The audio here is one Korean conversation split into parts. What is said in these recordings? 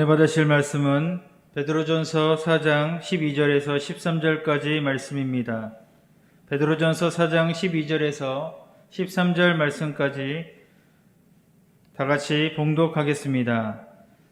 은혜 받으실 말씀은 베드로전서 4장 12절에서 13절까지 말씀입니다. 베드로전서 4장 12절에서 13절 말씀까지 다 같이 봉독하겠습니다.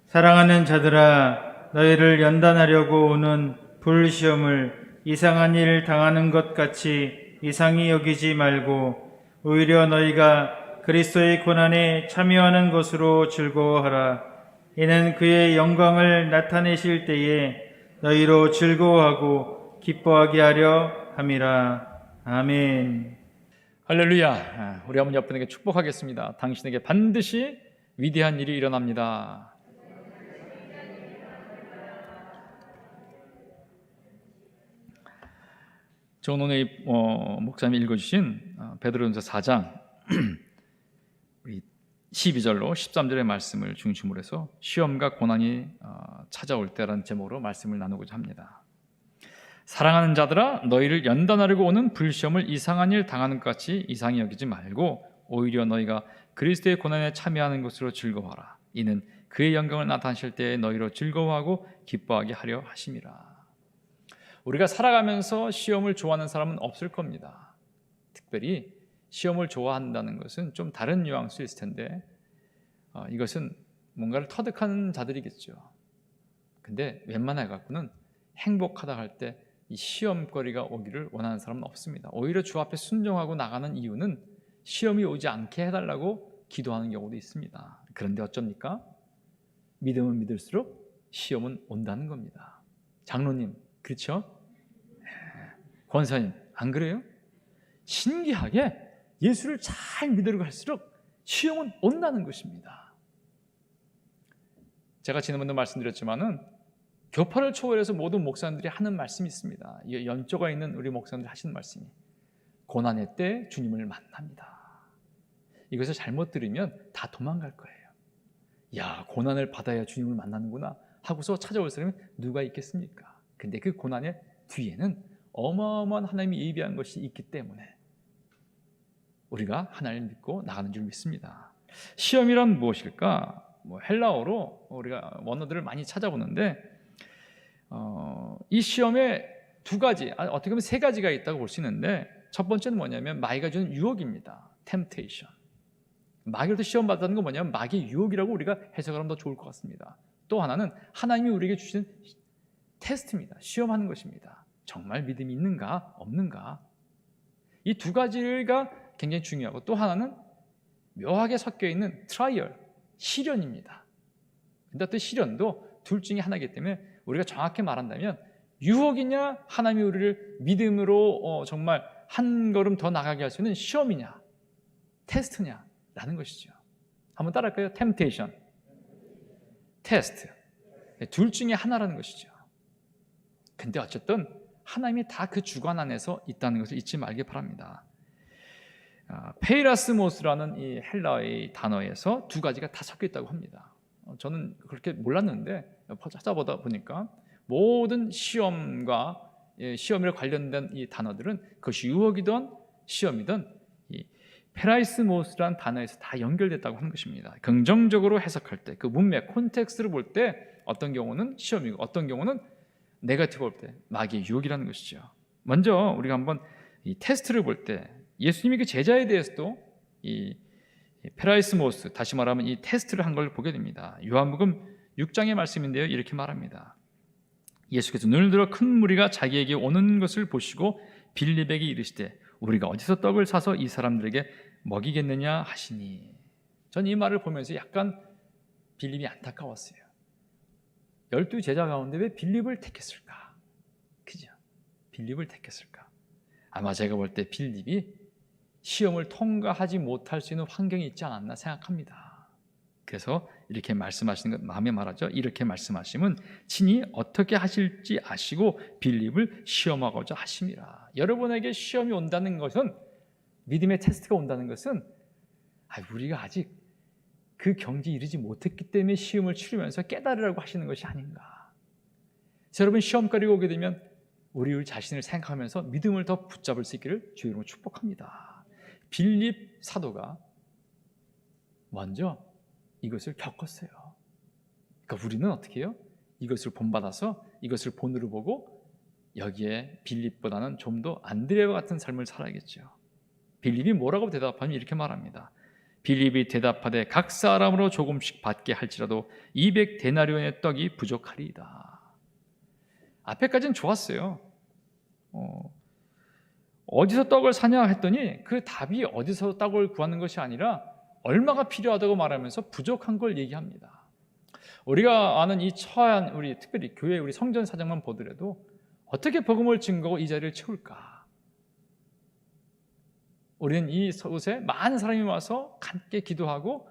사랑하는 자들아, 너희를 연단하려고 오는 불시험을 이상한 일 당하는 것 같이 이상히 여기지 말고 오히려 너희가 그리스도의 고난에 참여하는 것으로 즐거워하라. 이는 그의 영광을 나타내실 때에 너희로 즐거워하고 기뻐하게 하려 함이라. 아멘. 할렐루야. 우리 한번 옆분에게 축복하겠습니다. 당신에게 반드시 위대한 일이 일어납니다. 전 오늘 목사님이 읽어주신 베드로전서 4장 12절로 13절의 말씀을 중심으로 해서 시험과 고난이 찾아올 때라는 제목으로 말씀을 나누고자 합니다. 사랑하는 자들아, 너희를 연단하려고 오는 불시험을 이상한 일 당하는 것 같이 이상히 여기지 말고 오히려 너희가 그리스도의 고난에 참여하는 것으로 즐거워하라. 이는 그의 영광을 나타내실 때에 너희로 즐거워하고 기뻐하게 하려 하심이라. 우리가 살아가면서 시험을 좋아하는 사람은 없을 겁니다. 특별히 시험을 좋아한다는 것은 좀 다른 뉘앙스일 텐데 이것은 뭔가를 터득하는 자들이겠죠. 근데 웬만해 갖고는 행복하다 할 때 이 시험거리가 오기를 원하는 사람은 없습니다. 오히려 주 앞에 순종하고 나가는 이유는 시험이 오지 않게 해달라고 기도하는 경우도 있습니다. 그런데 어쩝니까? 믿으면 믿을수록 시험은 온다는 겁니다. 장로님, 그렇죠? 권사님, 안 그래요? 신기하게 예수를 잘 믿으려고 할수록 시험은 온다는 것입니다. 제가 지난번도 말씀드렸지만은 교파를 초월해서 모든 목사님들이 하는 말씀이 있습니다. 연조가 있는 우리 목사님들이 하시는 말씀이 고난의 때 주님을 만납니다. 이것을 잘못 들으면 다 도망갈 거예요. 야, 고난을 받아야 주님을 만나는구나 하고서 찾아올 사람이 누가 있겠습니까? 근데 그 고난의 뒤에는 어마어마한 하나님이 예비한 것이 있기 때문에 우리가 하나님을 믿고 나가는 줄 믿습니다. 시험이란 무엇일까? 헬라어로 우리가 원어들을 많이 찾아보는데 이 시험에 두 가지, 어떻게 보면 세 가지가 있다고 볼 수 있는데 첫 번째는 뭐냐면 마귀가 주는 유혹입니다. temptation. 마귀로부터 시험 받는 건 뭐냐면 마귀의 유혹이라고 우리가 해석하면 더 좋을 것 같습니다. 또 하나는 하나님이 우리에게 주신 테스트입니다. 시험하는 것입니다. 정말 믿음이 있는가 없는가. 이 두 가지가 굉장히 중요하고 또 하나는 묘하게 섞여 있는 트라이얼, 시련입니다. 근데 또 시련도 둘 중에 하나이기 때문에 우리가 정확히 말한다면 유혹이냐 하나님이 우리를 믿음으로 정말 한 걸음 더 나가게 할 수 있는 시험이냐 테스트냐 라는 것이죠. 한번 따라할까요? temptation, 테스트. 둘 중에 하나라는 것이죠. 근데 어쨌든 하나님이 다 그 주관 안에서 있다는 것을 잊지 말기 바랍니다. 페이라스모스라는 이 헬라의 단어에서 두 가지가 다 섞여 있다고 합니다. 저는 그렇게 몰랐는데 찾아보다 보니까 모든 시험과 시험에 관련된 이 단어들은 그것이 유혹이든 시험이든 이 페라이스모스라는 단어에서 다 연결됐다고 하는 것입니다. 긍정적으로 해석할 때 그 문맥 콘텍스트를 볼 때 어떤 경우는 시험이고 어떤 경우는 네거티브 볼 때 마귀의 유혹이라는 것이죠. 먼저 우리가 한번 이 테스트를 볼 때 예수님이 그 제자에 대해서도 이 페라이스모스, 다시 말하면 이 테스트를 한 걸 보게 됩니다. 요한복음 6장의 말씀인데요, 이렇게 말합니다. 예수께서 눈을 들어 큰 무리가 자기에게 오는 것을 보시고 빌립에게 이르시되 우리가 어디서 떡을 사서 이 사람들에게 먹이겠느냐 하시니. 전 이 말을 보면서 약간 빌립이 안타까웠어요. 12 제자 가운데 왜 빌립을 택했을까? 그죠? 빌립을 택했을까? 아마 제가 볼 때 빌립이 시험을 통과하지 못할 수 있는 환경이 있지 않았나 생각합니다. 그래서 이렇게 말씀하시는 것 마음에 말하죠. 이렇게 말씀하시면 친히 어떻게 하실지 아시고 빌립을 시험하고자 하심이라. 여러분에게 시험이 온다는 것은, 믿음의 테스트가 온다는 것은 우리가 아직 그 경지에 이르지 못했기 때문에 시험을 치르면서 깨달으라고 하시는 것이 아닌가. 그래서 여러분 시험거리가 오게 되면 우리 자신을 생각하면서 믿음을 더 붙잡을 수 있기를 주의 이름으로 축복합니다. 빌립 사도가 먼저 이것을 겪었어요. 그러니까 우리는 어떻게 해요? 이것을 본받아서 이것을 본으로 보고 여기에 빌립보다는 좀 더 안드레와 같은 삶을 살아야겠죠. 빌립이 뭐라고 대답하면 이렇게 말합니다. 빌립이 대답하되 각 사람으로 조금씩 받게 할지라도 200데나리온의 떡이 부족하리이다. 앞에까지는 좋았어요. 어디서 떡을 사냐 했더니 그 답이 어디서 떡을 구하는 것이 아니라 얼마가 필요하다고 말하면서 부족한 걸 얘기합니다. 우리가 아는 이 처한 우리 특별히 교회 우리 성전 사정만 보더라도 어떻게 복음을 증거하고 이 자리를 채울까? 우리는 이곳에 많은 사람이 와서 함께 기도하고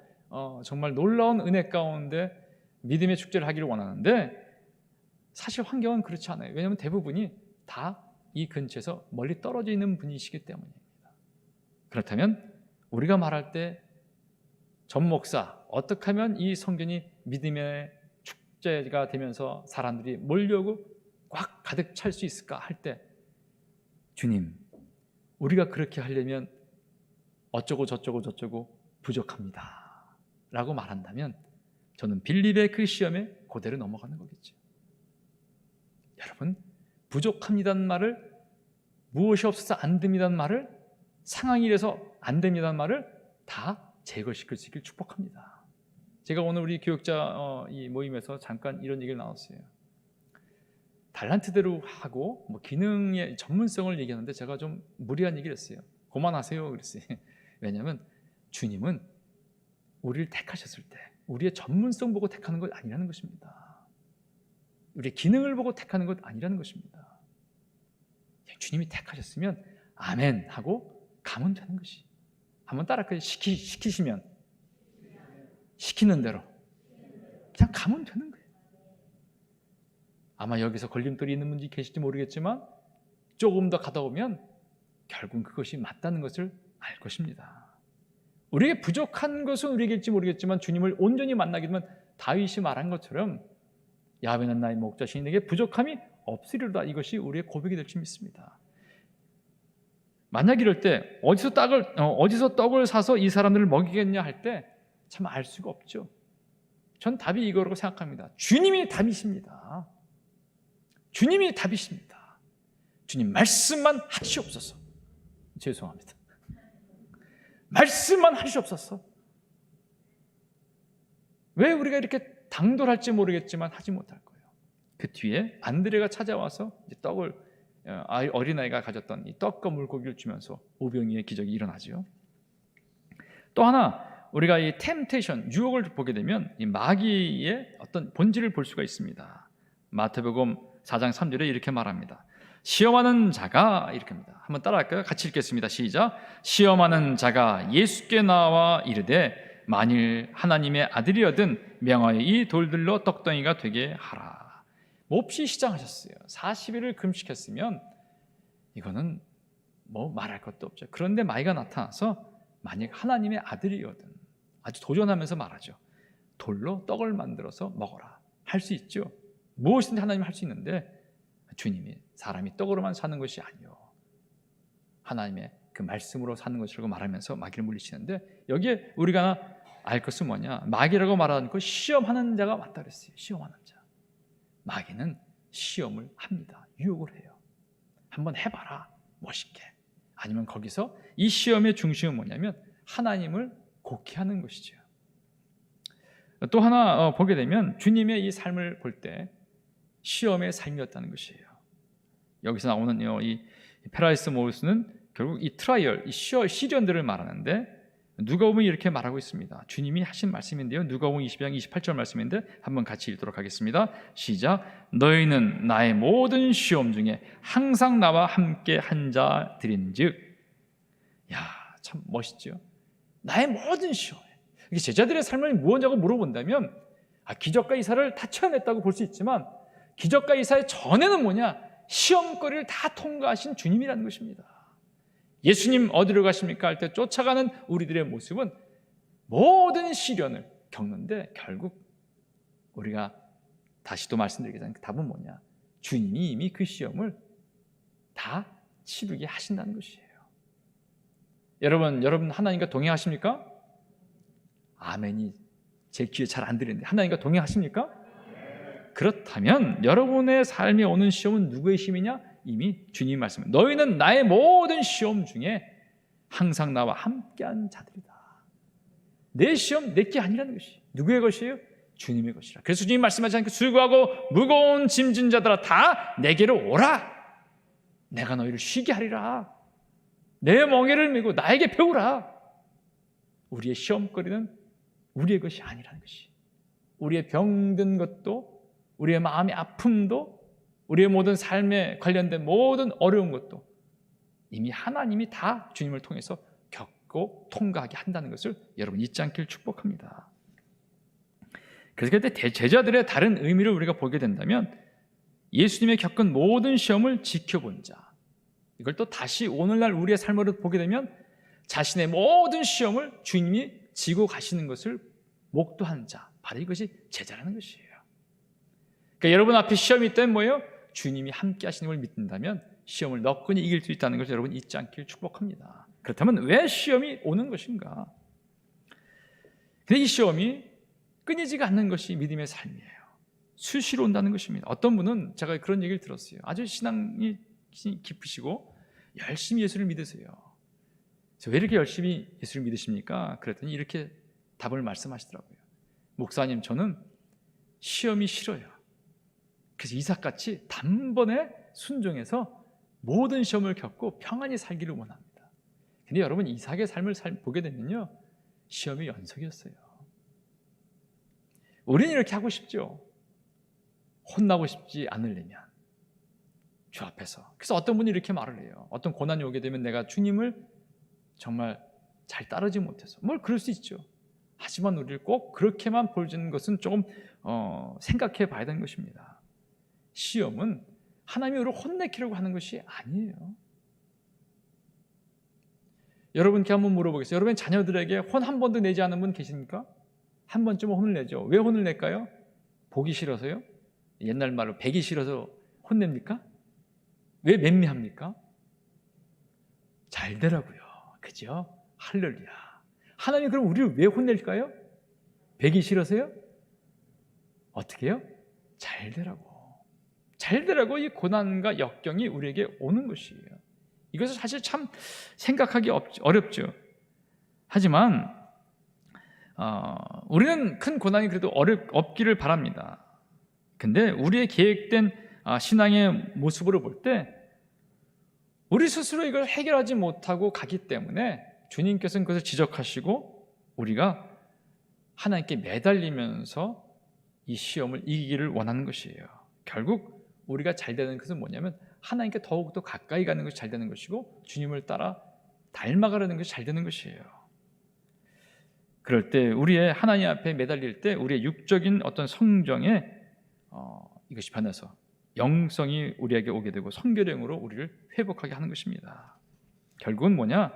정말 놀라운 은혜 가운데 믿음의 축제를 하기를 원하는데 사실 환경은 그렇지 않아요. 왜냐하면 대부분이 다 이 근처에서 멀리 떨어져 있는 분이시기 때문입니다. 그렇다면 우리가 말할 때 전 목사 어떻게 하면 이 성전이 믿음의 축제가 되면서 사람들이 몰려오고 꽉 가득 찰 수 있을까 할 때 주님 우리가 그렇게 하려면 어쩌고 저쩌고 부족합니다 라고 말한다면 저는 빌립의 그 시험에 그대로 넘어가는 거겠죠. 여러분 부족합니다는 말을 무엇이 없어서 안 됩니다는 말을 상황이 이래서 안 됩니다는 말을 다 제거시킬 수 있길 축복합니다. 제가 오늘 우리 교육자 이 모임에서 잠깐 이런 얘기를 나눴어요. 달란트대로 하고 뭐 기능의 전문성을 얘기하는데 제가 좀 무리한 얘기를 했어요. 그만하세요 그랬어요. 왜냐하면 주님은 우리를 택하셨을 때 우리의 전문성 보고 택하는 것 아니라는 것입니다. 우리의 기능을 보고 택하는 것 아니라는 것입니다. 주님이 택하셨으면 아멘 하고 가면 되는 것이. 한번 따라할까요? 시키시면 시키는 대로 그냥 가면 되는 거예요. 아마 여기서 걸림돌이 있는 분이 계실지 모르겠지만 조금 더 가다 보면 결국 그것이 맞다는 것을 알 것입니다. 우리에게 부족한 것은 우리에게일지 모르겠지만 주님을 온전히 만나게 되면 다윗이 말한 것처럼 야훼는 나의 목자시니 내게 부족함이 없으리로다. 이것이 우리의 고백이 될 줄 믿습니다. 만약 이럴 때 어디서 떡을 사서 이 사람들을 먹이겠냐 할 때 참 알 수가 없죠. 전 답이 이거라고 생각합니다. 주님이 답이십니다. 주님이 답이십니다. 주님 말씀만 하시옵소서. 죄송합니다. 말씀만 하시옵소서. 왜 우리가 이렇게 당돌할지 모르겠지만 하지 못할 거예요. 그 뒤에 안드레가 찾아와서 이제 떡을 어린아이가 가졌던 이 떡과 물고기를 주면서 오병이의 기적이 일어나죠. 또 하나 우리가 이 템테이션 유혹을 보게 되면 이 마귀의 어떤 본질을 볼 수가 있습니다. 마태복음 4장 3절에 이렇게 말합니다. 시험하는 자가 이렇게 합니다. 한번 따라할까요? 같이 읽겠습니다. 시작. 시험하는 자가 예수께 나와 이르되 만일 하나님의 아들이거든 명하여 이 돌들로 떡덩이가 되게 하라. 몹시 시장하셨어요. 40일을 금식했으면 이거는 뭐 말할 것도 없죠. 그런데 마귀가 나타나서 만약 하나님의 아들이거든 아주 도전하면서 말하죠. 돌로 떡을 만들어서 먹어라. 할 수 있죠. 무엇이든지 하나님이 할 수 있는데 주님이 사람이 떡으로만 사는 것이 아니요 하나님의 그 말씀으로 사는 것이라고 말하면서 마귀를 물리치는데 여기에 우리가 알 것은 뭐냐? 마귀라고 말하지 않고 시험하는 자가 맞다 그랬어요. 시험하는 자. 마귀는 시험을 합니다. 유혹을 해요. 한번 해봐라. 멋있게. 아니면 거기서 이 시험의 중심은 뭐냐면 하나님을 곡해하는 것이죠. 또 하나 보게 되면 주님의 이 삶을 볼 때 시험의 삶이었다는 것이에요. 여기서 나오는 이 페라이스 모우스는 결국 이 트라이얼, 이 시련들을 말하는데 누가복음이 이렇게 말하고 있습니다. 주님이 하신 말씀인데요. 누가복음 20장 28절 말씀인데 한번 같이 읽도록 하겠습니다. 시작. 너희는 나의 모든 시험 중에 항상 나와 함께 한 자들인즉. 야, 참 멋있죠. 나의 모든 시험에. 이게 제자들의 삶을 무엇이냐고 물어본다면 기적과 이사를 다 체험했다고 볼 수 있지만 기적과 이사의 전에는 뭐냐? 시험거리를 다 통과하신 주님이라는 것입니다. 예수님 어디로 가십니까? 할 때 쫓아가는 우리들의 모습은 모든 시련을 겪는데 결국 우리가 다시 또 말씀드리겠지만 답은 뭐냐? 주님이 이미 그 시험을 다 치르게 하신다는 것이에요. 여러분 하나님과 동행하십니까? 아멘이 제 귀에 잘 안 들리는데 하나님과 동행하십니까? 그렇다면 여러분의 삶에 오는 시험은 누구의 힘이냐? 이미 주님이 말씀합니다. 너희는 나의 모든 시험 중에 항상 나와 함께한 자들이다. 내 시험 내게 아니라는 것이 누구의 것이에요? 주님의 것이라. 그래서 주님이 말씀하지 않게 수고하고 무거운 짐진 자들아 다 내게로 오라. 내가 너희를 쉬게 하리라. 내 멍에를 메고 나에게 배우라. 우리의 시험거리는 우리의 것이 아니라는 것이, 우리의 병든 것도, 우리의 마음의 아픔도, 우리의 모든 삶에 관련된 모든 어려운 것도 이미 하나님이 다 주님을 통해서 겪고 통과하게 한다는 것을 여러분 잊지 않길 축복합니다. 그래서 그때 제자들의 다른 의미를 우리가 보게 된다면 예수님의 겪은 모든 시험을 지켜본 자, 이걸 또 다시 오늘날 우리의 삶으로 보게 되면 자신의 모든 시험을 주님이 지고 가시는 것을 목도한 자, 바로 이것이 제자라는 것이에요. 그러니까 여러분 앞에 시험이 있다면 뭐예요? 주님이 함께 하시는 걸 믿는다면 시험을 너끈히 이길 수 있다는 것을 여러분 잊지 않길 축복합니다. 그렇다면 왜 시험이 오는 것인가? 근데 이 시험이 끊이지가 않는 것이 믿음의 삶이에요. 수시로 온다는 것입니다. 어떤 분은 제가 그런 얘기를 들었어요. 아주 신앙이 깊으시고 열심히 예수를 믿으세요. 왜 이렇게 열심히 예수를 믿으십니까? 그랬더니 이렇게 답을 말씀하시더라고요. 목사님, 저는 시험이 싫어요. 그래서 이삭같이 단번에 순종해서 모든 시험을 겪고 평안히 살기를 원합니다. 근데 여러분, 이삭의 삶을 보게 되면요, 시험이 연속이었어요. 우리는 이렇게 하고 싶죠. 혼나고 싶지 않으려면 주 앞에서. 그래서 어떤 분이 이렇게 말을 해요. 어떤 고난이 오게 되면 내가 주님을 정말 잘 따르지 못해서, 그럴 수 있죠. 하지만 우리를 꼭 그렇게만 보여주는 것은 조금 생각해 봐야 되는 것입니다. 시험은 하나님이 우리를 혼내키려고 하는 것이 아니에요. 여러분께 한번 물어보겠어요. 여러분 자녀들에게 혼 한 번도 내지 않은 분 계십니까? 한 번쯤은 혼을 내죠. 왜 혼을 낼까요? 보기 싫어서요? 옛날 말로 배기 싫어서 혼냅니까? 왜 맹미합니까? 잘 되라고요. 그죠? 할렐루야. 하나님 그럼 우리를 왜 혼낼까요? 배기 싫어서요? 어떻게 해요? 잘 되라고. 잘 되라고 이 고난과 역경이 우리에게 오는 것이에요. 이것은 사실 참 생각하기 어렵죠. 하지만 우리는 큰 고난이 그래도 없기를 바랍니다. 근데 우리의 계획된 신앙의 모습으로 볼 때 우리 스스로 이걸 해결하지 못하고 가기 때문에 주님께서는 그것을 지적하시고 우리가 하나님께 매달리면서 이 시험을 이기기를 원하는 것이에요. 결국 우리가 잘 되는 것은 뭐냐면 하나님께 더욱더 가까이 가는 것이 잘 되는 것이고 주님을 따라 닮아가려는 것이 잘 되는 것이에요. 그럴 때 우리의 하나님 앞에 매달릴 때 우리의 육적인 어떤 성정에 이것이 변해서 영성이 우리에게 오게 되고 성결형으로 우리를 회복하게 하는 것입니다. 결국은 뭐냐?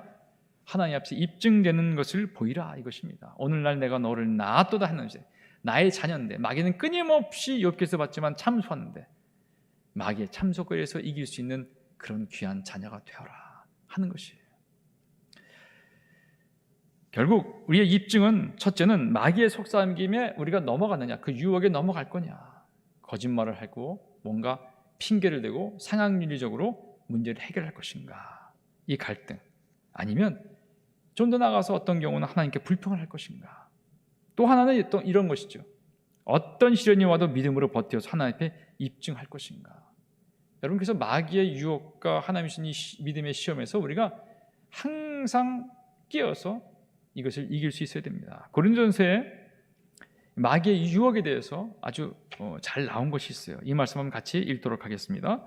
하나님 앞에 입증되는 것을 보이라 이것입니다. 오늘날 내가 너를 낳았도다 하는지, 나의 자녀인데 마귀는 끊임없이 욥기에서 봤지만 참소하는데 마귀의 참소거리에서 이길 수 있는 그런 귀한 자녀가 되어라 하는 것이에요. 결국 우리의 입증은 첫째는 마귀의 속삭임에 우리가 넘어가느냐, 그 유혹에 넘어갈 거냐, 거짓말을 하고 뭔가 핑계를 대고 상황윤리적으로 문제를 해결할 것인가, 이 갈등, 아니면 좀 더 나아가서 어떤 경우는 하나님께 불평을 할 것인가. 또 하나는 또 이런 것이죠. 어떤 시련이 와도 믿음으로 버텨서 하나님 앞에 입증할 것인가. 여러분, 그래서 마귀의 유혹과 하나님의 믿음의 시험에서 우리가 항상 끼어서 이것을 이길 수 있어야 됩니다. 고린도전서에 마귀의 유혹에 대해서 아주 잘 나온 것이 있어요. 이 말씀 한번 같이 읽도록 하겠습니다.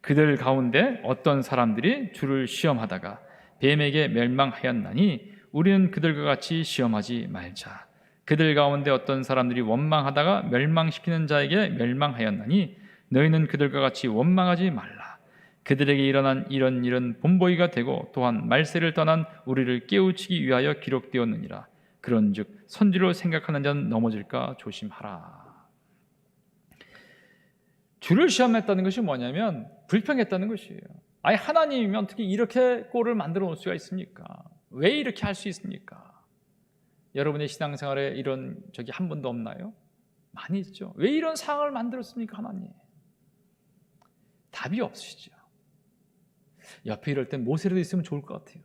그들 가운데 어떤 사람들이 주를 시험하다가 뱀에게 멸망하였나니 우리는 그들과 같이 시험하지 말자. 그들 가운데 어떤 사람들이 원망하다가 멸망시키는 자에게 멸망하였나니 너희는 그들과 같이 원망하지 말라. 그들에게 일어난 이런 일은 본보기가 되고 또한 말세를 떠난 우리를 깨우치기 위하여 기록되었느니라. 그런즉 선지로 생각하는 자는 넘어질까 조심하라. 주를 시험했다는 것이 뭐냐면 불평했다는 것이에요. 아니, 하나님이면 어떻게 이렇게 꼴을 만들어 놓을 수가 있습니까? 왜 이렇게 할 수 있습니까? 여러분의 신앙생활에 이런 적이 한 번도 없나요? 많이 있죠. 왜 이런 상황을 만들었습니까, 하나님? 답이 없으시죠. 옆에 이럴 땐 모세라도 있으면 좋을 것 같아요.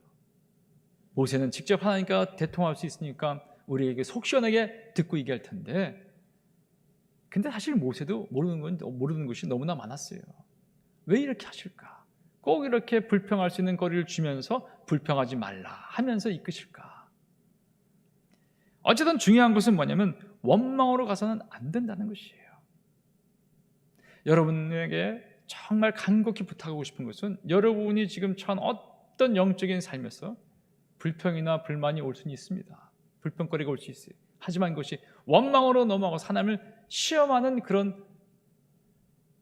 모세는 직접 하나님과 대통할 수 있으니까 우리에게 속 시원하게 듣고 얘기할 텐데, 근데 사실 모세도 모르는 것이 너무나 많았어요. 왜 이렇게 하실까? 꼭 이렇게 불평할 수 있는 거리를 주면서 불평하지 말라 하면서 이끄실까? 어쨌든 중요한 것은 뭐냐면 원망으로 가서는 안 된다는 것이에요. 여러분에게 정말 간곡히 부탁하고 싶은 것은, 여러분이 지금 처한 어떤 영적인 삶에서 불평이나 불만이 올 수는 있습니다. 불평거리가 올 수 있어요. 하지만 그것이 원망으로 넘어가서 하나님을 시험하는 그런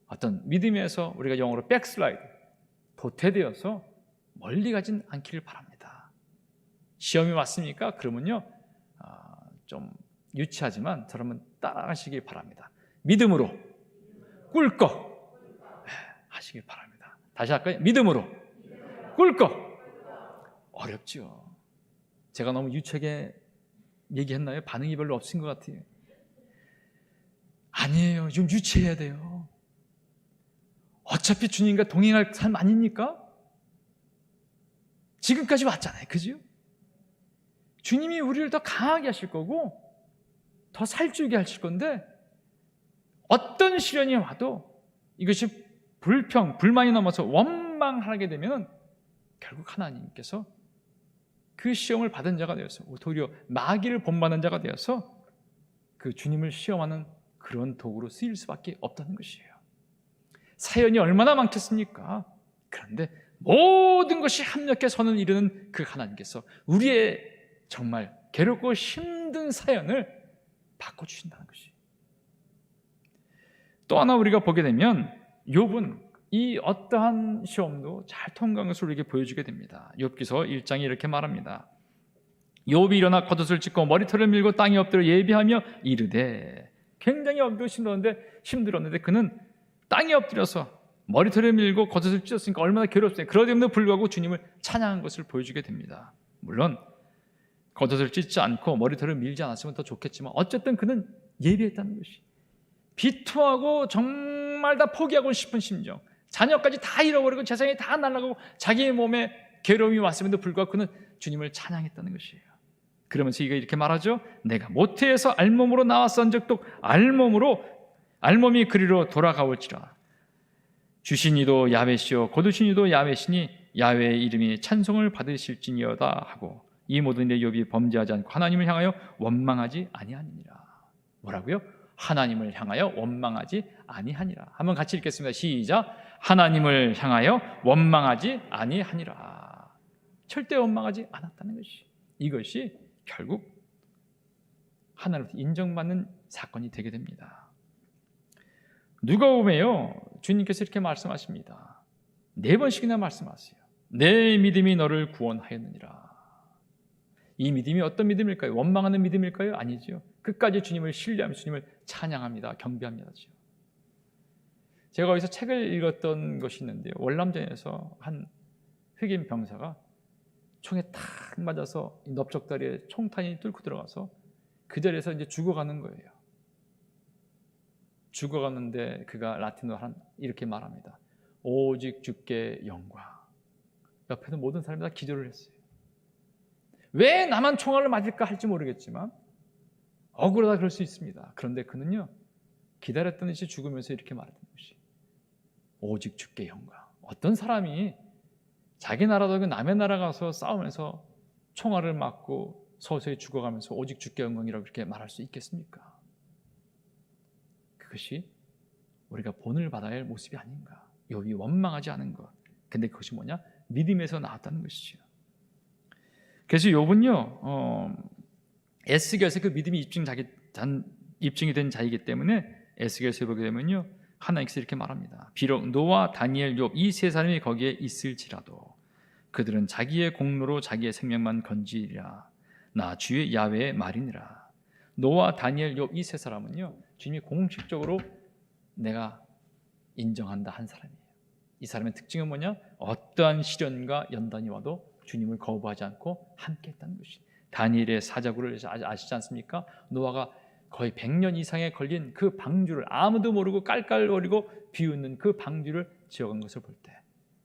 어떤 믿음에서 우리가 영어로 백슬라이드, 도태되어서 멀리 가진 않기를 바랍니다. 시험이 왔습니까? 그러면요, 좀 유치하지만 저러면 따라가시길 바랍니다. 믿음으로 꿀꺽 하시길 바랍니다. 다시 할까요? 믿음으로 꿀꺽. 어렵죠. 제가 너무 유치하게 얘기했나요? 반응이 별로 없으신 것 같아요. 아니에요. 좀 유치해야 돼요. 어차피 주님과 동행할 삶 아닙니까? 지금까지 왔잖아요. 그죠? 주님이 우리를 더 강하게 하실 거고 더 살찌게 하실 건데, 어떤 시련이 와도 이것이 불평, 불만이 넘어서 원망하게 되면 결국 하나님께서 그 시험을 받은 자가 되어서, 도리어 마귀를 본받는 자가 되어서 그 주님을 시험하는 그런 도구로 쓰일 수밖에 없다는 것이에요. 사연이 얼마나 많겠습니까? 그런데 모든 것이 합력해 선을 이루는 그 하나님께서 우리의 정말 괴롭고 힘든 사연을 바꿔주신다는 것이에요. 또 하나 우리가 보게 되면 욥은 이 어떠한 시험도 잘 통과한 것을 우리에게 보여주게 됩니다. 욥기서 1장에 이렇게 말합니다. 욥이 일어나 겉옷을 찢고 머리털을 밀고 땅에 엎드려 예비하며 이르되, 굉장히 힘들었는데 그는 땅에 엎드려서 머리털을 밀고 겉옷을 찢었으니까 얼마나 괴롭습니까? 그러데도 불구하고 주님을 찬양한 것을 보여주게 됩니다. 물론 겉옷을 찢지 않고 머리털을 밀지 않았으면 더 좋겠지만 어쨌든 그는 예비했다는 것이, 비투하고 정말 다 포기하고 싶은 심정, 자녀까지 다 잃어버리고 재산이 다 날아가고 자기의 몸에 괴로움이 왔음에도 불구하고 그는 주님을 찬양했다는 것이에요. 그러면서 이가 이렇게 말하죠. 내가 모태에서 알몸으로 나왔은즉 알몸이 그리로 돌아가올지라. 주신 이도 야훼시요 거두신 이도 야훼시니 야훼의 이름이 찬송을 받으실지니어다 하고, 이 모든 일에 욥이 범죄하지 않고 하나님을 향하여 원망하지 아니하니라. 뭐라고요? 하나님을 향하여 원망하지 아니하니라. 한번 같이 읽겠습니다. 시작. 하나님을 향하여 원망하지 아니하니라. 절대 원망하지 않았다는 것이, 이것이 결국 하나님으로부터 인정받는 사건이 되게 됩니다. 누가복음에요, 주님께서 이렇게 말씀하십니다. 4번씩이나 말씀하세요. 내 믿음이 너를 구원하였느니라. 이 믿음이 어떤 믿음일까요? 원망하는 믿음일까요? 아니죠. 끝까지 주님을 신뢰하며 주님을 찬양합니다. 경배합니다. 제가 어디서 책을 읽었던 것이 있는데요, 월남전에서 한 흑인 병사가 총에 탁 맞아서 넓적다리에 총탄이 뚫고 들어가서 그 자리에서 이제 죽어가는 거예요. 죽어가는데 그가 라틴어로 이렇게 말합니다. 오직 주께 영광. 옆에서 모든 사람이 다 기도를 했어요. 왜 나만 총알을 맞을까 할지 모르겠지만 억울하다 그럴 수 있습니다. 그런데 그는요, 기다렸던 듯이 죽으면서 이렇게 말했던 것이, 오직 주께 영광. 어떤 사람이 자기 나라도 남의 나라 가서 싸우면서 총알을 맞고 서서히 죽어가면서 오직 주께 영광이라고 그렇게 말할 수 있겠습니까? 그것이 우리가 본을 받아야 할 모습이 아닌가. 욥이 원망하지 않은 것. 근데 그것이 뭐냐? 믿음에서 나왔다는 것이죠. 그래서 욥은요, 에스겔에서 그 믿음이 입증이 된 자이기 때문에 에스겔에서 보게 되면요, 하나님께서 이렇게 말합니다. 비록 노아, 다니엘, 욥 이 세 사람이 거기에 있을지라도 그들은 자기의 공로로 자기의 생명만 건지리라. 나 주의 야훼의 말이니라. 노아, 다니엘, 욥 이 세 사람은요, 주님이 공식적으로 내가 인정한다 한 사람이에요. 이 사람의 특징은 뭐냐? 어떠한 시련과 연단이 와도 주님을 거부하지 않고 함께 했다는 것이. 다니엘의 사자굴을 아시지 않습니까? 노아가 거의 100년 이상에 걸린 그 방주를 아무도 모르고 깔깔거리고 비웃는 그 방주를 지어간 것을 볼 때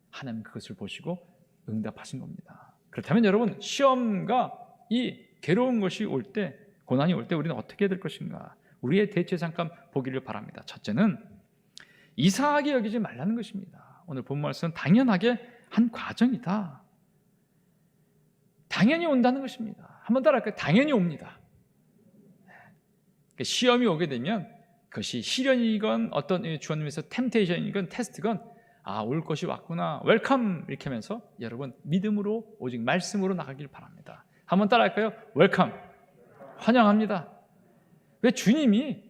하나님 그것을 보시고 응답하신 겁니다. 그렇다면 여러분, 시험과 이 괴로운 것이 올 때, 고난이 올 때 우리는 어떻게 해야 될 것인가? 우리의 대처 잠깐 보기를 바랍니다. 첫째는 이상하게 여기지 말라는 것입니다. 오늘 본 말씀은 당연하게 한 과정이다. 당연히 온다는 것입니다. 한번 따라할까요? 당연히 옵니다. 시험이 오게 되면 그것이 시련이건 어떤 주님에서 템테이션이건 테스트건 올 것이 왔구나, 웰컴 이렇게 하면서 여러분 믿음으로 오직 말씀으로 나가길 바랍니다. 한번 따라할까요? 웰컴, 환영합니다. 왜? 주님이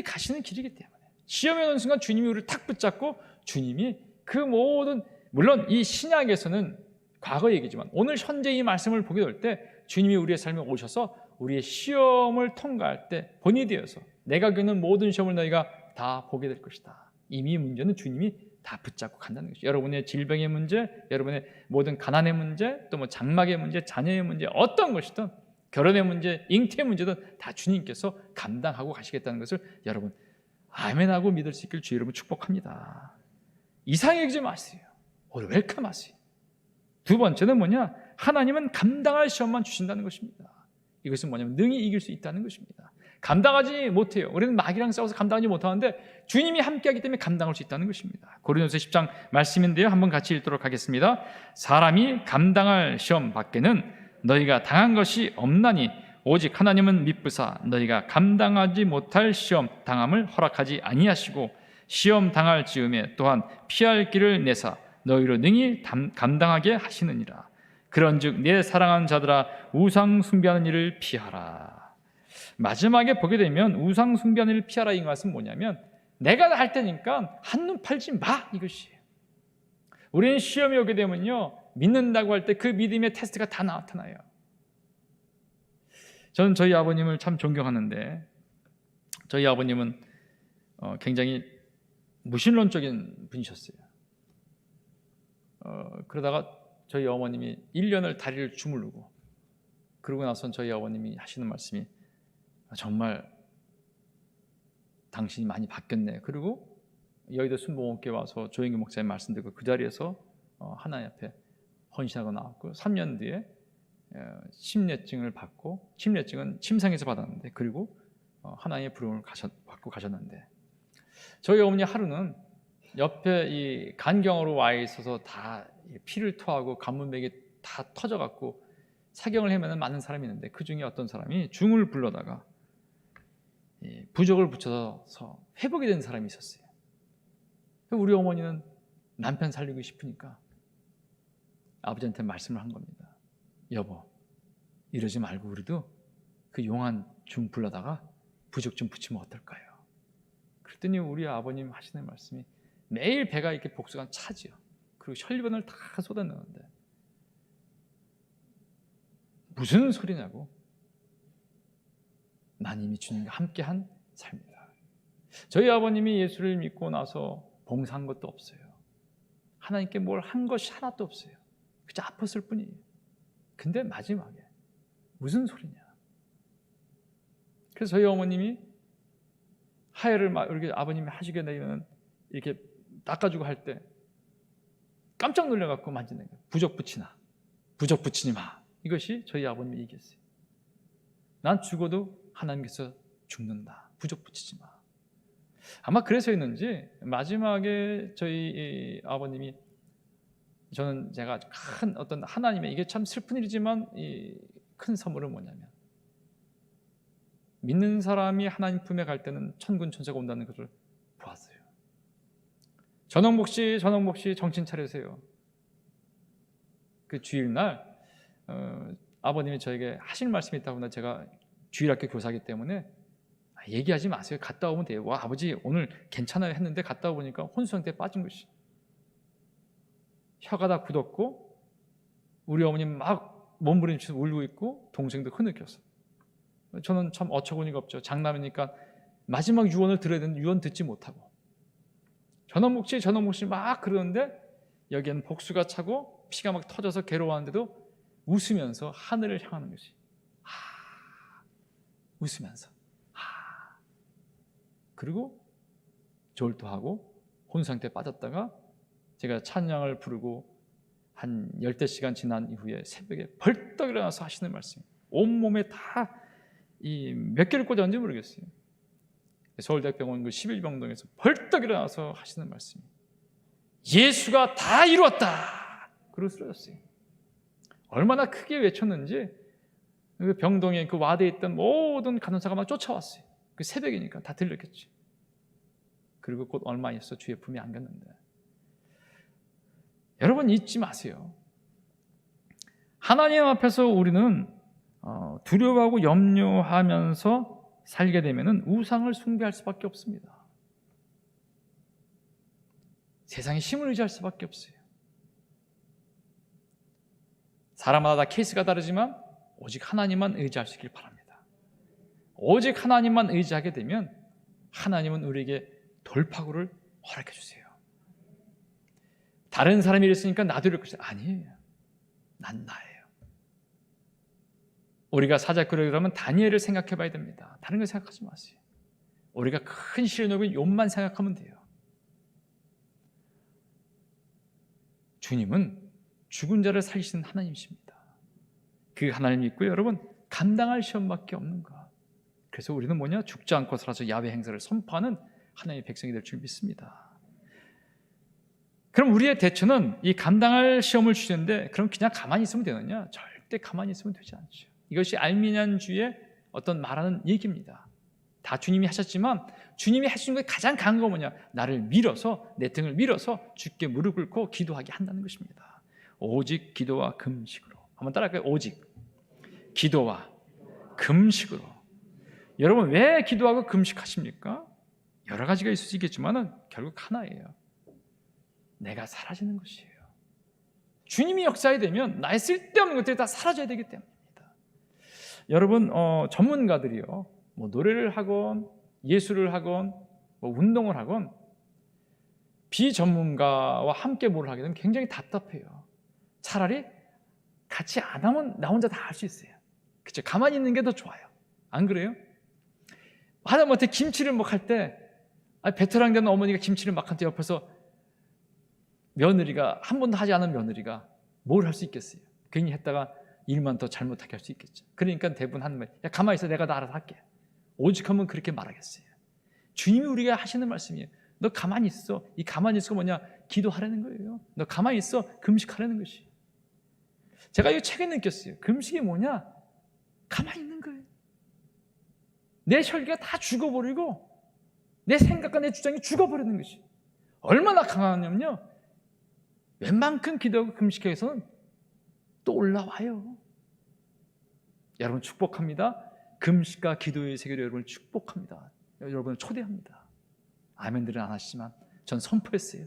가시는 길이기 때문에. 시험에 오는 순간 주님이 우리를 탁 붙잡고 주님이 그 모든, 물론 이 신약에서는 과거 얘기지만 오늘 현재 이 말씀을 보게 될 때 주님이 우리의 삶에 오셔서 우리의 시험을 통과할 때 본이 되어서 내가 겪는 모든 시험을 너희가 다 보게 될 것이다. 이미 문제는 주님이 다 붙잡고 간다는 것이죠. 여러분의 질병의 문제, 여러분의 모든 가난의 문제, 또 뭐 장막의 문제, 자녀의 문제, 어떤 것이든 결혼의 문제, 잉태의 문제든 다 주님께서 감당하고 가시겠다는 것을 여러분 아멘하고 믿을 수 있길 주 여러분 축복합니다. 이상하게 여기지 마세요. 오늘 웰컴하세요. 두 번째는 뭐냐? 하나님은 감당할 시험만 주신다는 것입니다. 이것은 뭐냐면 능히 이길 수 있다는 것입니다. 감당하지 못해요. 우리는 마귀랑 싸워서 감당하지 못하는데 주님이 함께하기 때문에 감당할 수 있다는 것입니다. 고린도서 10장 말씀인데요, 한번 같이 읽도록 하겠습니다. 사람이 감당할 시험 밖에는 너희가 당한 것이 없나니 오직 하나님은 미쁘사 너희가 감당하지 못할 시험 당함을 허락하지 아니하시고 시험 당할 즈음에 또한 피할 길을 내사 너희로 능히 감당하게 하시느니라. 그런즉 내 사랑하는 자들아 우상 숭배하는 일을 피하라. 마지막에 보게 되면 우상 숭배하는 일을 피하라, 이 말씀은 뭐냐면 내가 할 때니까 한눈 팔지 마, 이것이에요. 우리는 시험이 오게 되면요, 믿는다고 할 때 그 믿음의 테스트가 다 나타나요. 저는 저희 아버님을 참 존경하는데 저희 아버님은 굉장히 무신론적인 분이셨어요. 그러다가 저희 어머님이 1년을 다리를 주무르고 그러고 나선 저희 아버님이 하시는 말씀이 정말 당신이 많이 바뀌었네. 그리고 여의도 순복음교회 와서 조영기 목사님 말씀 듣고 그 자리에서 하나님 앞에 헌신하고 나왔고 3년 뒤에 침례증을 받고, 침례증은 침상에서 받았는데, 그리고 하나님의 부름을 받고 가셨는데 저희 어머니 하루는 옆에 이 간경으로 와 있어서 다 피를 토하고 관문맥이 다 터져갖고 사경을 헤매는 많은 사람이 있는데 그 중에 어떤 사람이 중을 불러다가 부적을 붙여서 회복이 된 사람이 있었어요. 우리 어머니는 남편 살리고 싶으니까 아버지한테 말씀을 한 겁니다. 여보, 이러지 말고 우리도 그 용한 중 불러다가 부적 좀 붙이면 어떨까요? 그랬더니 우리 아버님 하시는 말씀이 매일 배가 이렇게 복수가 차지요. 그리고 혈변을 다 쏟아내는데 무슨 소리냐고. 난 이미 주님과 함께한 삶이다. 저희 아버님이 예수를 믿고 나서 봉사한 것도 없어요. 하나님께 뭘 한 것이 하나도 없어요. 그저 아팠을 뿐이에요. 근데 마지막에 무슨 소리냐. 그래서 저희 어머님이 하혈을 이렇게 아버님이 하시게 되면 이렇게 닦아주고 할 때 깜짝 놀라갖고 만지는 거예요. 부적 붙이나, 부적 붙이지 마. 이것이 저희 아버님의 얘기였어요. 난 죽어도 하나님께서 죽는다. 부적 붙이지 마. 아마 그래서였는지 마지막에 저희 아버님이, 저는 제가 큰 어떤 하나님의, 이게 참 슬픈 일이지만 이 큰 선물은 뭐냐면 믿는 사람이 하나님 품에 갈 때는 천군 천사가 온다는 것을 보았어요. 전홍복 씨 정신 차리세요. 그 주일날 아버님이 저에게 하실 말씀이 있다고, 제가 주일학교 교사이기 때문에 얘기하지 마세요. 갔다 오면 돼요. 와, 아버지 오늘 괜찮아요 했는데 갔다 오니까 혼수상태에 빠진 것이. 혀가 다 굳었고 우리 어머님 막 몸부림치면서 울고 있고 동생도 흐느꼈어. 저는 참 어처구니가 없죠. 장남이니까 마지막 유언을 들어야 되는데 유언 듣지 못하고 전원목 씨 막 그러는데 여기에는 복수가 차고 피가 막 터져서 괴로워하는데도 웃으면서 하늘을 향하는 것이, 웃으면서 그리고 졸도하고 혼상태에 빠졌다가 제가 찬양을 부르고 한 열댓 시간 지난 이후에 새벽에 벌떡 일어나서 하시는 말씀이 온몸에 다 이 몇 개를 꽂았는지 모르겠어요. 서울대학병원 그 11병동에서 벌떡 일어나서 하시는 말씀이 예수가 다 이루었다! 그러고 쓰러졌어요. 얼마나 크게 외쳤는지 그 병동에 그 와드에 있던 모든 간호사가 막 쫓아왔어요. 그 새벽이니까 다 들렸겠지. 그리고 곧 얼마 있어 주의 품에 안겼는데, 여러분 잊지 마세요. 하나님 앞에서 우리는 두려워하고 염려하면서 살게 되면 우상을 숭배할 수밖에 없습니다. 세상에 힘을 의지할 수밖에 없어요. 사람마다 다 케이스가 다르지만 오직 하나님만 의지할 수 있길 바랍니다. 오직 하나님만 의지하게 되면 하나님은 우리에게 돌파구를 허락해 주세요. 다른 사람이 이랬으니까 나도 이럴 것이다. 아니에요. 난 나예요. 우리가 사자꾸러기라면 다니엘을 생각해 봐야 됩니다. 다른 거 생각하지 마세요. 우리가 큰 시련을 욥만 생각하면 돼요. 주님은 죽은 자를 살리시는 하나님이십니다. 그 하나님 믿고 여러분 감당할 시험밖에 없는 것. 그래서 우리는 뭐냐? 죽지 않고 살아서 야훼 행사를 선포하는 하나님의 백성이 될 줄 믿습니다. 그럼 우리의 대처는 이 감당할 시험을 주시는데 그럼 그냥 가만히 있으면 되느냐? 절대 가만히 있으면 되지 않죠. 이것이 알미니안주의 어떤 말하는 얘기입니다. 다 주님이 하셨지만 주님이 하시는 게 가장 강한 거 뭐냐? 나를 밀어서, 내 등을 밀어서 주께 무릎 꿇고 기도하게 한다는 것입니다. 오직 기도와 금식으로. 한번 따라할까요? 오직 기도와 금식으로. 여러분 왜 기도하고 금식하십니까? 여러 가지가 있을 수 있겠지만 결국 하나예요. 내가 사라지는 것이에요. 주님이 역사에 되면 나의 쓸데없는 것들이 다 사라져야 되기 때문입니다. 여러분 전문가들이요, 뭐 노래를 하건 예술을 하건 뭐 운동을 하건 비전문가와 함께 뭘 하게 되면 굉장히 답답해요. 차라리 같이 안 하면 나 혼자 다 할 수 있어요. 그렇죠? 가만히 있는 게 더 좋아요. 안 그래요? 하다못해 김치를 막 할 때 베테랑 된 어머니가 김치를 막 할 때 옆에서 며느리가 한 번도 하지 않은 며느리가 뭘 할 수 있겠어요? 괜히 했다가 일만 더 잘못하게 할 수 있겠죠. 그러니까 대부분 하는 말, 야 가만히 있어, 내가 다 알아서 할게. 오직하면 그렇게 말하겠어요. 주님이 우리가 하시는 말씀이에요. 너 가만히 있어. 이 가만히 있어가 뭐냐? 기도하라는 거예요. 너 가만히 있어. 금식하라는 것이. 제가 이 책에 느꼈어요. 금식이 뭐냐? 가만히 있는 거예요. 내 혈기가 다 죽어버리고 내 생각과 내 주장이 죽어버리는 것이. 얼마나 강하냐면요, 웬만큼 기도하고 금식해서는 또 올라와요. 여러분 축복합니다. 금식과 기도의 세계로 여러분을 축복합니다. 여러분을 초대합니다. 아멘들은 안 하시지만 전 선포했어요.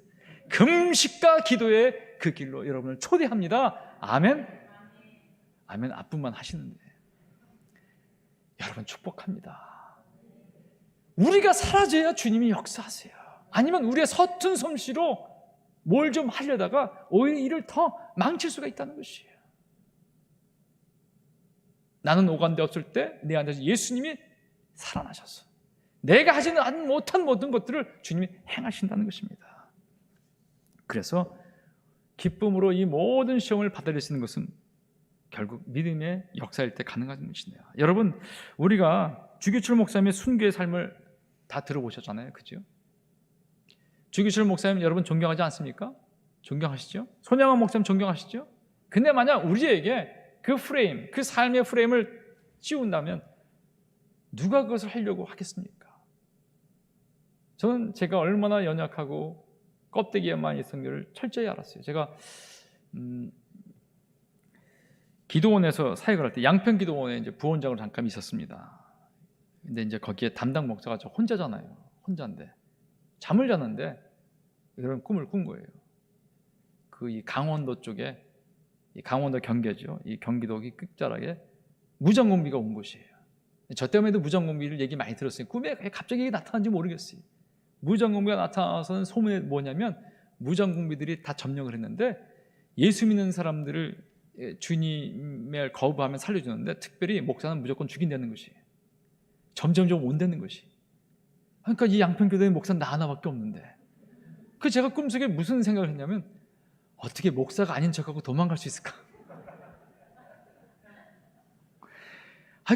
금식과 기도의 그 길로 여러분을 초대합니다. 아멘. 아멘 앞분만 하시는데 여러분 축복합니다. 우리가 사라져야 주님이 역사하세요. 아니면 우리의 서툰 솜씨로 뭘 좀 하려다가 오히려 일을 더 망칠 수가 있다는 것이에요. 나는 오간데 없을 때 내 안에서 예수님이 살아나셔서 내가 하지는 못한 모든 것들을 주님이 행하신다는 것입니다. 그래서 기쁨으로 이 모든 시험을 받아들이시는 것은 결국 믿음의 역사일 때 가능한 것이네요. 여러분 우리가 주기철 목사님의 순교의 삶을 다 들어보셨잖아요. 그죠? 주기철 목사님 여러분 존경하지 않습니까? 존경하시죠? 손양원 목사님 존경하시죠? 근데 만약 우리에게 그 프레임, 그 삶의 프레임을 씌운다면 누가 그것을 하려고 하겠습니까? 저는 제가 얼마나 연약하고 껍데기에만 있었는지를 철저히 알았어요. 제가 기도원에서 사역을 할 때 양평 기도원에 이제 부원장으로 잠깐 있었습니다. 근데 이제 거기에 담당 목사가 저 혼자잖아요. 혼자인데 잠을 잤는데 이런 꿈을 꾼 거예요. 그 이 강원도 쪽에 이 강원도 경계죠. 이 경기도 끝자락에 무전공비가 온 곳이에요. 저 때문에도 무전공비를 얘기 많이 들었어요. 꿈에 갑자기 나타난지 모르겠어요. 무전공비가 나타나서는 소문이 뭐냐면 무전공비들이 다 점령을 했는데 예수 믿는 사람들을 주님을 거부하면 살려주는데 특별히 목사는 무조건 죽인다는 것이에요. 점점점 온다는 것이. 그러니까 이 양평교도의 목사 나 하나밖에 없는데, 그 제가 꿈속에 무슨 생각을 했냐면, 어떻게 목사가 아닌 척하고 도망갈 수 있을까?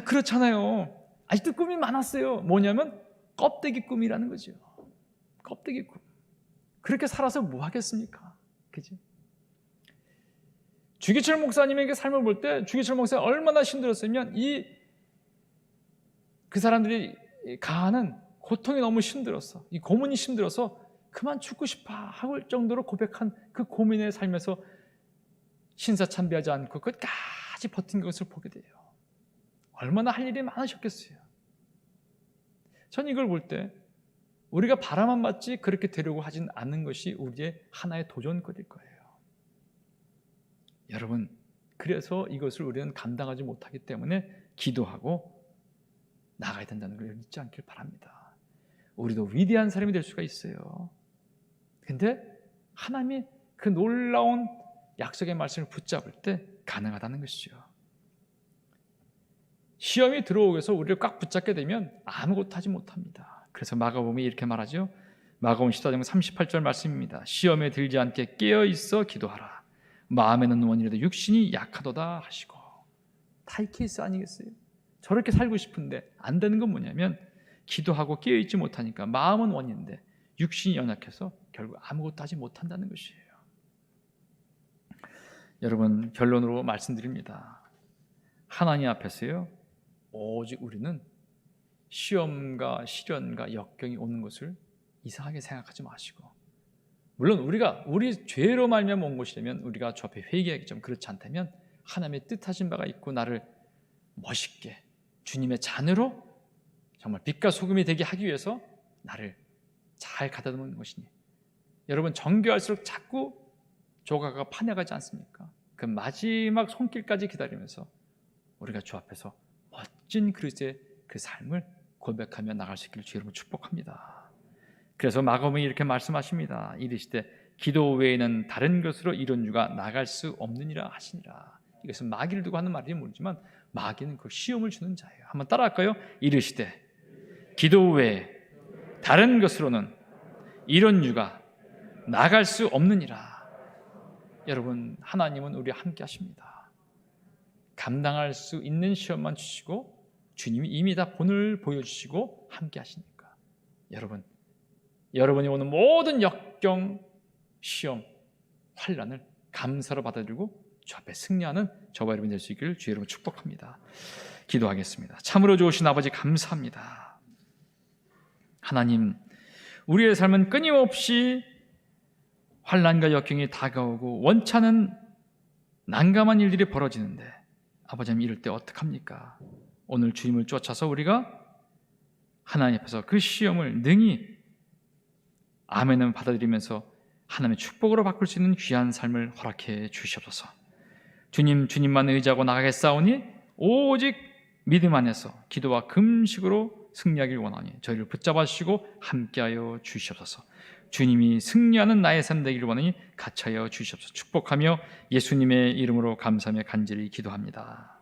그렇잖아요. 아직도 꿈이 많았어요. 뭐냐면 껍데기 꿈이라는 거죠. 껍데기 꿈. 그렇게 살아서 뭐 하겠습니까? 그지? 주기철 목사님에게 삶을 볼 때 주기철 목사가 얼마나 힘들었으면 그 사람들이 가하는 고통이 너무 힘들었어. 이 고문이 힘들어서 그만 죽고 싶어 할 정도로 고백한 그 고민의 삶에서 신사참배하지 않고 끝까지 버틴 것을 보게 돼요. 얼마나 할 일이 많으셨겠어요. 전 이걸 볼 때 우리가 바라만 받지 그렇게 되려고 하진 않는 것이 우리의 하나의 도전거리일 거예요. 여러분, 그래서 이것을 우리는 감당하지 못하기 때문에 기도하고 나가야 된다는 걸 잊지 않길 바랍니다. 우리도 위대한 사람이 될 수가 있어요. 근데 하나님이 그 놀라운 약속의 말씀을 붙잡을 때 가능하다는 것이죠. 시험이 들어오기 위해서 우리를 꽉 붙잡게 되면 아무것도 하지 못합니다. 그래서 마가복음이 이렇게 말하죠. 마가복음 14장 38절 말씀입니다. 시험에 들지 않게 깨어있어 기도하라. 마음에는 원이라도 육신이 약하도다 하시고. 다 이 케이스 아니겠어요? 저렇게 살고 싶은데 안 되는 건 뭐냐면 기도하고 깨어있지 못하니까 마음은 원인데 육신이 연약해서 결국 아무것도 하지 못한다는 것이에요. 여러분, 결론으로 말씀드립니다. 하나님 앞에서요, 오직 우리는 시험과 시련과 역경이 오는 것을 이상하게 생각하지 마시고, 물론 우리 죄로 말미암아 온 것이라면 우리가 주 앞에 회개하기 좀 그렇지 않다면 하나님의 뜻하신 바가 있고 나를 멋있게 주님의 자녀로 정말 빛과 소금이 되게 하기 위해서 나를 잘 가다듬는 것이니, 여러분 정교할수록 자꾸 조각가 파내가지 않습니까? 그 마지막 손길까지 기다리면서 우리가 주 앞에서 멋진 그리스도의 그 삶을 고백하며 나갈 수 있기를 주 여러분 축복합니다. 그래서 마가복음이 이렇게 말씀하십니다. 이르시되 기도 외에는 다른 것으로 이룬 유가 나갈 수 없느니라 하시니라. 이것은 마귀를 두고 하는 말인지 모르지만 마귀는 그 시험을 주는 자예요. 한번 따라할까요? 이르시되 기도 외에 다른 것으로는 이룬 유가 나갈 수 없느니라. 여러분, 하나님은 우리와 함께 하십니다. 감당할 수 있는 시험만 주시고 주님이 이미 다 본을 보여주시고 함께 하시니까 여러분이 오는 모든 역경, 시험, 환난을 감사로 받아들이고 주 앞에 승리하는 저와 여러분이 될 수 있기를 주 여러분 축복합니다. 기도하겠습니다. 참으로 좋으신 아버지 감사합니다. 하나님, 우리의 삶은 끊임없이 환난과 역경이 다가오고 원찮은 난감한 일들이 벌어지는데 아버지 이럴 때 어떡합니까? 오늘 주님을 쫓아서 우리가 하나님 앞에서 그 시험을 능히 아멘을 받아들이면서 하나님의 축복으로 바꿀 수 있는 귀한 삶을 허락해 주시옵소서. 주님만 의지하고 나가겠사오니 오직 믿음 안에서 기도와 금식으로 승리하길 원하니 저희를 붙잡아 주시고 함께하여 주시옵소서. 주님이 승리하는 나의 삶 되기를 원하니 같이하여 주시옵소서. 축복하며 예수님의 이름으로 감사하며 간절히 기도합니다.